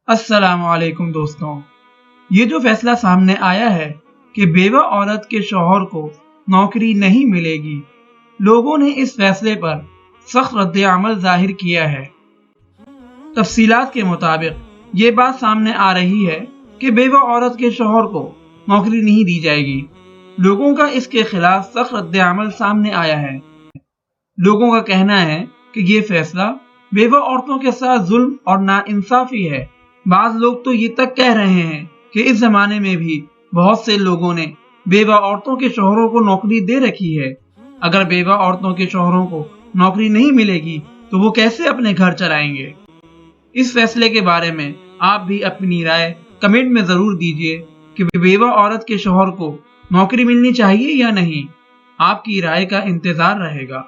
السلام علیکم دوستوں، یہ جو فیصلہ سامنے آیا ہے کہ بیوہ عورت کے شوہر کو نوکری نہیں ملے گی، لوگوں نے اس فیصلے پر سخت رد عمل ظاہر کیا ہے۔ تفصیلات کے مطابق یہ بات سامنے آ رہی ہے کہ بیوہ عورت کے شوہر کو نوکری نہیں دی جائے گی۔ لوگوں کا اس کے خلاف سخت رد عمل سامنے آیا ہے۔ لوگوں کا کہنا ہے کہ یہ فیصلہ بیوہ عورتوں کے ساتھ ظلم اور ناانصافی ہے۔ بعض لوگ تو یہ تک کہہ رہے ہیں کہ اس زمانے میں بھی بہت سے لوگوں نے بیوہ عورتوں کے شوہروں کو نوکری دے رکھی ہے۔ اگر بیوہ عورتوں کے شوہروں کو نوکری نہیں ملے گی تو وہ کیسے اپنے گھر چلائیں گے؟ اس فیصلے کے بارے میں آپ بھی اپنی رائے کمنٹ میں ضرور دیجیے کہ بیوہ عورت کے شوہر کو نوکری ملنی چاہیے یا نہیں۔ آپ کی رائے کا انتظار رہے گا۔